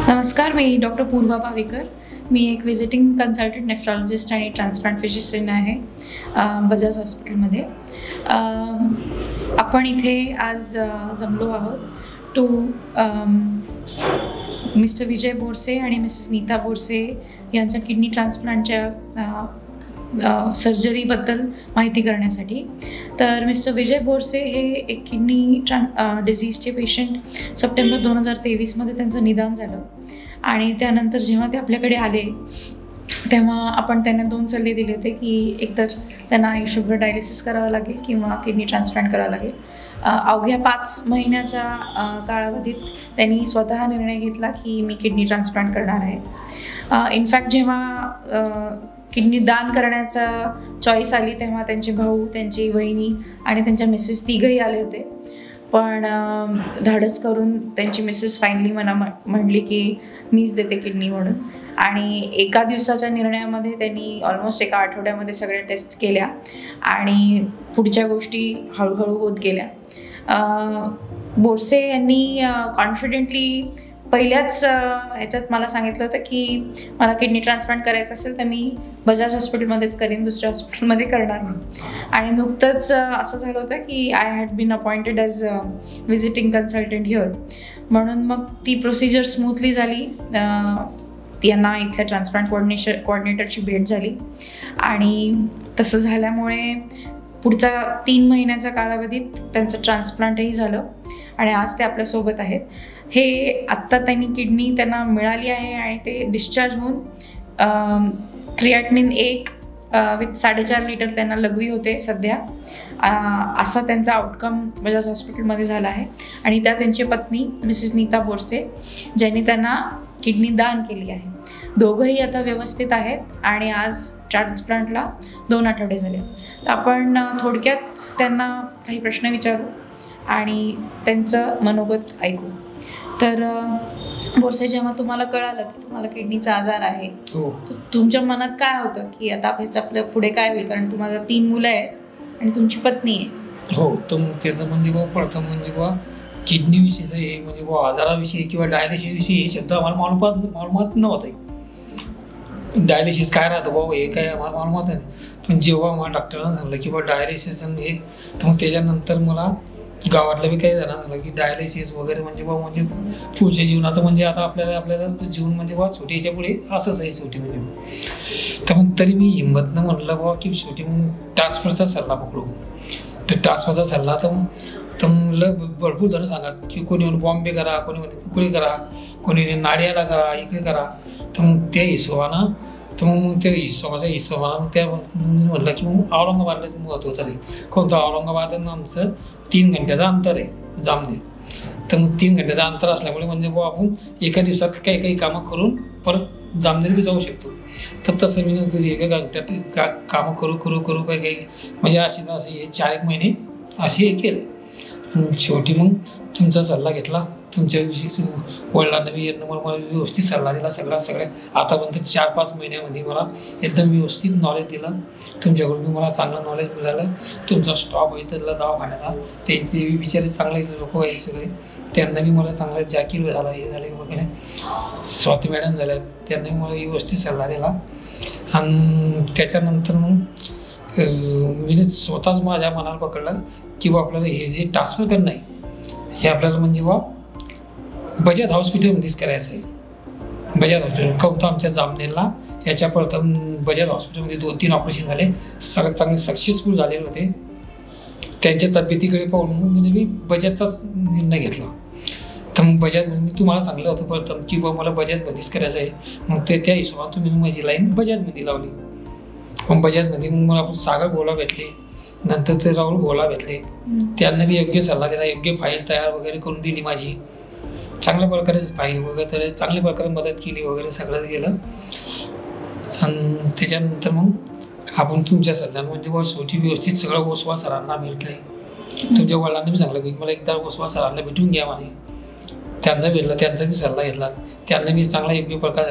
नमस्कार, मी डॉक्टर पूर्वा भावेकर. मी एक visiting consultant nephrologist आणि ट्रान्सप्लांट फिजिशियन आहे बजाज हॉस्पिटलमध्ये. आपण इथे आज जमलो आहोत टू मिस्टर विजय बोरसे आणि मिसेस नीता बोरसे यांच्या किडनी ट्रान्सप्लांटच्या सर्जरीबद्दल माहिती करण्यासाठी. तर मिस्टर विजय बोरसे हे एक किडनी डिझीजचे पेशंट सप्टेंबर 2023मध्ये त्यांचं निदान झालं आणि त्यानंतर जेव्हा ते आपल्याकडे आले तेव्हा आपण त्यांना 2 सल्ले दिले होते की एकतर त्यांना आयुष्यभर डायलिसिस करावं लागेल किंवा किडनी ट्रान्सप्लांट करावं लागेल. अवघ्या 5 महिन्याच्या कालावधीत त्यांनी स्वतः निर्णय घेतला की मी किडनी ट्रान्सप्लांट करणार आहे. इनफॅक्ट जेव्हा किडनी दान करण्याचा चॉईस आली तेव्हा त्यांचे भाऊ, त्यांची वहिनी आणि त्यांच्या मिसेस तिघही आले होते. पण धाडस करून त्यांची मिसेस फायनली मला म्हणली की मीच देते किडनी म्हणून. आणि एका दिवसाच्या निर्णयामध्ये त्यांनी ऑलमोस्ट एका आठवड्यामध्ये सगळ्या टेस्ट केल्या आणि पुढच्या गोष्टी हळूहळू होत गेल्या. बोरसे यांनी कॉन्फिडेंटली पहिल्याच ह्याच्यात मला सांगितलं होतं की मला किडनी ट्रान्सप्लांट करायचं असेल तर मी बजाज हॉस्पिटलमध्येच करेन, दुसऱ्या हॉस्पिटलमध्ये करणार नाही. आणि नुकतंच असं झालं होतं की I had been appointed as visiting consultant here, म्हणून मग ती प्रोसिजर स्मूथली झाली. यांना इथल्या ट्रान्सप्लांट कोऑर्डिनेटरची भेट झाली आणि तसं झाल्यामुळे पुढच्या 3 महिन्याच्या कालावधीत त्यांचं ट्रान्सप्लांटही झालं आणि आज ते आपल्यासोबत आहेत. हे आत्ता किडनी त्यांना मिळाली आहे आणि ते डिस्चार्ज होऊन क्रिएटिनिन 1 विथ 4.5 लिटर त्यांना लघवी होते सध्या. असा त्यांचा आउटकम बजाज हॉस्पिटलमध्ये झाला आहे आणि त्या त्यांची पत्नी मिसेस नीता बोरसे ज्यांनी त्यांना किडनी दान केली आहे. दोघंही आता व्यवस्थित आहेत आणि आज ट्रान्सप्लांटला 2 आठवडे झाले. तर आपण थोडक्यात त्यांना काही प्रश्न विचारू आणि त्यांचं मनोगत ऐकू. तर बोरसे, जेव्हा तुम्हाला कळालं की तुम्हाला किडनीचा आजार आहे तर तुमच्या मनात काय होतं की आता ह्याचं आपल्या पुढे काय होईल? कारण तुम्हाला 3 मुलं आहेत आणि तुमची पत्नी आहे. हो, तर त्याचं म्हणजे प्रथम म्हणजे किडनीविषयीचं हे म्हणजे आजाराविषयी किंवा डायलिसिसविषयी हे शब्द आम्हाला मालूमात नव्हते. डायलिसिस काय राहतं हे काय आम्हाला मालूमात नाही. पण जेव्हा मला डॉक्टरांना सांगितलं की डायलिसिस हे, तर मग त्याच्यानंतर मला गावातल्या बी काही जणांना सांगितलं की डायलिसिस वगैरे म्हणजे पुढच्या जीवनाचं म्हणजे आता आपल्याला जीवन म्हणजे छोटी याच्या पुढे असंच आहे शेवटी म्हणजे. तर मग तरी मी हिंमतनं म्हटलं की शेवटी मग ट्रान्सफरचा सल्ला पकडू. तर ट्रान्सफरचा सल्ला तर म्हणलं भरपूर जण सांगत की कोणी म्हणून बॉम्बे करा, कोणी म्हणते कुकडे करा, कोणी नाडियाला करा, इकडे करा. तर मग त्या हिशोबानं त्या हिशोबानं त्या म्हटलं की मग औरंगाबादलाच महत्त्व होतं रे. कोणतं औरंगाबाद आमचं 3 घंट्याचं अंतर आहे जामनेर. तर मग 3 घंट्याचं अंतर असल्यामुळे म्हणजे आपण एका दिवसात काही कामं करून परत जामनेर बी जाऊ शकतो. तर तसं मी एका घंट्यात कामं करू काही म्हणजे असे 4 महिने असे हे केले. आणि शेवटी मग तुमचा सल्ला घेतला. तुमच्याविषयी वडिलांना बी यांना मला व्यवस्थित सल्ला दिला. सगळ्या आतापर्यंत 4-5 महिन्यामध्ये मला एकदम व्यवस्थित नॉलेज दिलं. तुमच्याकडून मला चांगलं नॉलेज मिळालं. तुमचा स्टॉप आहे तर दवाखान्याचा, त्यांचे बिचारे चांगले लोक आहे सगळे, त्यांना बी मला चांगलं जाकीर झाला हे झाले वगैरे. स्वाती मॅडम झाल्या, त्यांनी मला व्यवस्थित सल्ला दिला. आणि त्याच्यानंतर मग मी स्वतःच माझ्या मनाला पकडलं की आपल्याला हे जे ट्रान्सफर करणं आहे हे आपल्याला म्हणजे बजाज हॉस्पिटलमध्येच करायचं आहे. बजाज हॉस्पिटल कोणतं आमच्या जामनेरला याच्या प्रथम बजाज हॉस्पिटलमध्ये 2-3 ऑपरेशन झाले, सगळं चांगले सक्सेसफुल झालेले होते. त्यांच्या तब्येतीकडे पाहून मी बजाजचाच निर्णय घेतला. तर मग मी तुम्हाला सांगितलं होतं प्रथम की मला बजाजमध्येच करायचं आहे. मग त्या हिशोबाने तुम्ही माझी लाईन बजाजमध्ये लावली. मग बजाजमध्ये मग मला सागर बोला भेटले, नंतर ते राहुल बोला भेटले. त्यांना बी योग्य सल्ला दिला, योग्य फाईल तयार वगैरे करून दिली माझी. चांगल्या प्रकारे फाईल वगैरे चांगल्या प्रकारे मदत केली वगैरे सगळं गेलं. आणि त्याच्यानंतर मग आपण तुमच्या सल्ल्यानं म्हणजे शेवटी व्यवस्थित सगळं ओसवा सरांना भेटलं आहे. तुमच्या वडिलांनी बी सांगलं की मला एकदा ओसवा सरांना भेटून घ्या म्हणे. त्यांचा भेटला, त्यांचा बी सल्ला घेतला. त्यांना बी चांगला योग्य प्रकार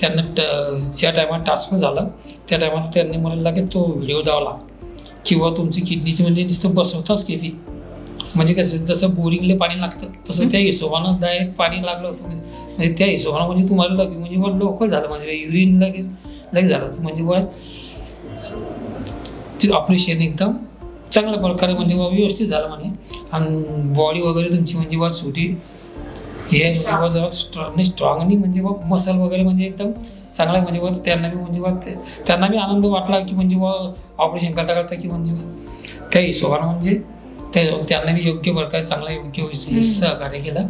त्यांना ज्या टायमात ट्रान्सफर झालं त्या टायमात त्यांनी मला लगेच तो व्हिडिओ दावला किंवा तुमची किडनीची म्हणजे नुसतं बसवताच केली. म्हणजे कसं जसं बोरिंगला पाणी लागतं तसं त्या हिशोबानं डायरेक्ट पाणी लागलं होतं. म्हणजे त्या हिशोबानं म्हणजे तुम्हाला म्हणजे लवकर झालं म्हणजे युरिन लगेच झालं होतं. म्हणजे ते ऑपरेशन एकदम चांगल्या प्रकारे म्हणजे व्यवस्थित झालं म्हणे. आणि बॉडी वगैरे तुमची म्हणजे छोटी हे म्हणजे जरा स्ट्रॉंग आणि म्हणजे मसल वगैरे म्हणजे एकदम चांगला आहे. म्हणजे त्यांना बी म्हणजे त्यांना बी आनंद वाटला की म्हणजे ऑपरेशन करता करता की म्हणजे त्या हिशोबानं म्हणजे त्यांना बी योग्य प्रकारे चांगला योग्य सहकार्य केलं.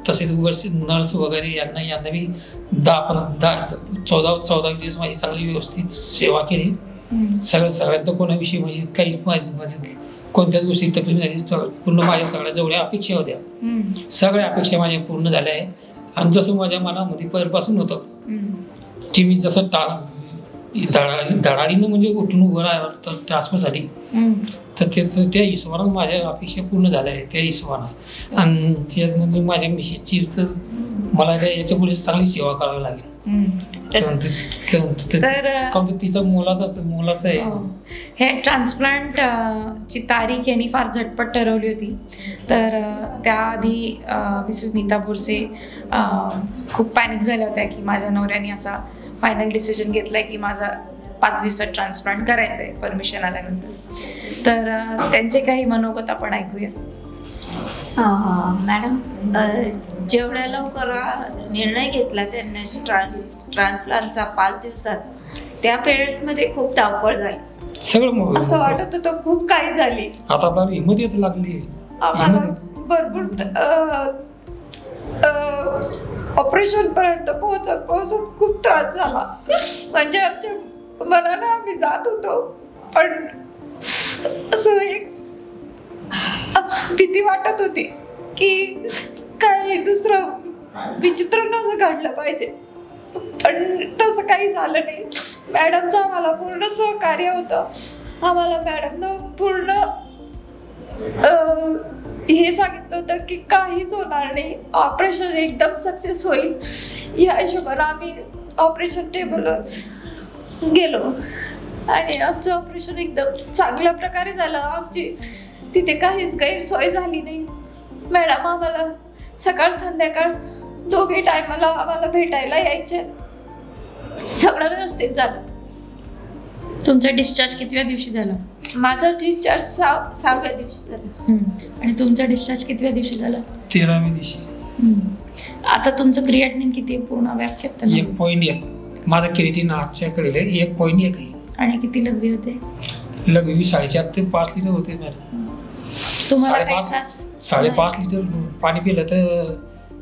तसेच वर्ष नर्स वगैरे यांना बी 14 दिवस माझी चांगली व्यवस्थित सेवा केली. सगळ्यांचं कोणाविषयी म्हणजे काही माझी कोणत्याच गोष्टी तकलीफ झाली. पूर्ण माझ्या सगळ्या जेवढ्या अपेक्षा होत्या सगळ्या अपेक्षा माझ्या पूर्ण झाल्या आहे. आणि जसं माझ्या मनामध्ये पहिल्यापासून होतं की मी जसं धडाडीनं म्हणजे उठून उभं राहिलं ट्रान्सफरसाठी तर त्या हिशोबानं माझ्या अपेक्षा पूर्ण झाल्या आहेत त्या हिशोबानंच. आणि त्यामध्ये माझ्या मिसेसची तर मला याच्या पुढे चांगली सेवा करावी लागेल. तिचा मोलाचा आहे. हे ट्रान्सप्लांट ची तारीख यांनी फार झटपट ठरवली होती. तर त्याआधी मिसेस नीता बोरसे खूप पॅनिक झाल्या होत्या की माझ्या नवऱ्याने असा फायनल डिसिजन घेतलाय की माझा 5 दिवसात ट्रान्सप्लांट करायचं आहे परमिशन आल्यानंतर. तर त्यांचे काही मनोगत आपण ऐकूया. मॅडम, जेवढ्या लवकर निर्णय घेतला त्यांनी ट्रान्सप्लांटचा 5 दिवसात, त्या पिरियड्समध्ये खूप धावपळ झाली. सगळं असं वाटत होतं खूप काही झाली. आता आपल्याला हिंमत येत लागली. आम्हाला भरपूर ऑपरेशन पर्यंत पोहोचत खूप त्रास झाला. म्हणजे आमच्या मनानं आम्ही जात होतो पण असं एक भीती वाटत होती की काही दुसरं विचित्र नव्हतं घडलं पाहिजे. पण तसं काही झालं नाही. मॅडमचं आम्हाला पूर्ण सहकार्य होतं. आम्हाला मॅडमनं पूर्ण हे सांगितलं होतं की काहीच होणार नाही, ऑपरेशन एकदम सक्सेस होईल. या हिशोबाने आम्ही ऑपरेशन टेबलवर गेलो आणि आमचं ऑपरेशन एकदम चांगल्या प्रकारे झालं. आमची तिथे काहीच गैरसोय झाली नाही. मॅडम आम्हाला सकाळ संध्याकाळ दोघे टायमाला आम्हाला भेटायला यायचे. सगळं व्यवस्थित झालं. तुमचा डिस्चार्ज कितव्या दिवशी झाला? माझा डिस्चार्ज 6व्या दिवशी झाला. आणि तुमचा डिस्चार्ज कितव्या दिवशी झाला? 13व्या दिवशी. आता तुमचं क्रिएटिनिन किती पूर्ण व्याख्यात? 1.1. माझा क्रिएटिनिन आजच्याकडे 1.1 आहे. आणि किती लघवी होते? लघवी 4.5 ते 5 लिटर होते मॅडम. तुम्हाला काय त्रास? 5.5 लिटर पाणी पिलं तर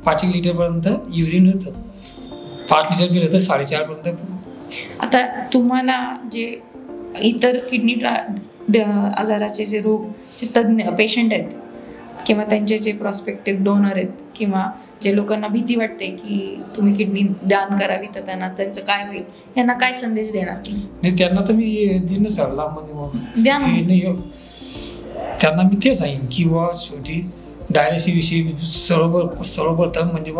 5 लिटर पर्यंत युरिन होतं. 5 लिटर पिलं तर 4.5 पर्यंत. आता तुम्हाला जे इतर किडनी आजाराचे जे रोगचे तज्ज्ञ पेशंट आहेत किंवा त्यांचे जे प्रॉस्पेक्टिव्ह डोनर आहेत किंवा जे लोकांना भीती वाटते की तुम्ही किडनी दान करावी तर त्यांचं काय होईल, यांना काय संदेश देणार? नाही, त्यांना तर मी दिन सरला म्हणजे द्या ना. त्यांना मी ते सांगेन की शेवटी डायलिसिस विषयी सर्वप्रथम म्हणजे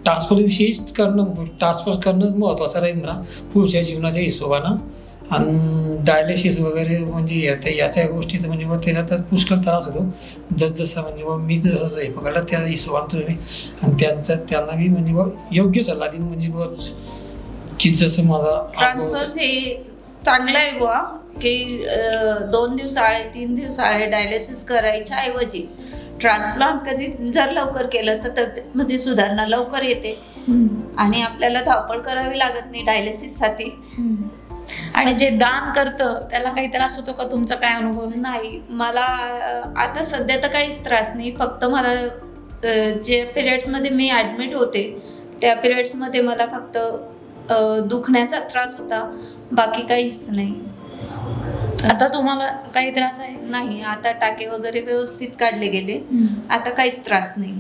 ट्रान्सफर करणंच महत्त्वाचं राहील म्हणा पुढच्या जीवनाच्या हिशोबानं. आणि डायलिसिस वगैरे म्हणजे याच्या गोष्टीत म्हणजे त्याच्यात पुष्कळ त्रास होतो. जसं म्हणजे मी जसं हे पकडलं त्या हिशोबानं तुम्ही आणि त्यांना मी म्हणजे योग्य सल्ला देईन म्हणजे की जसं माझा ट्रान्सफर हे चांगलं आहे बुवा की 2 दिवसाआळे 3 दिवसाआळे डायलिसिस करायच्या ऐवजी ट्रान्सप्लांट कधी जर लवकर केलं तर तब्येतमध्ये सुधारणा लवकर येते आणि आपल्याला धावपळ करावी लागत नाही डायलिसिससाठी. आणि जे दान करतं त्याला काही त्रास होतो का? तुमचा काय अनुभव? नाही, मला आता सध्या तर काहीच त्रास नाही. फक्त मला जे पिरियड्समध्ये मी ॲडमिट होते त्या पिरियड्समध्ये मला फक्त दुखण्याचा त्रास होता, बाकी काहीच नाही. आता तुम्हाला काही त्रास आहे? नाही, आता टाके वगैरे व्यवस्थित काढले गेले, आता काहीच त्रास नाही.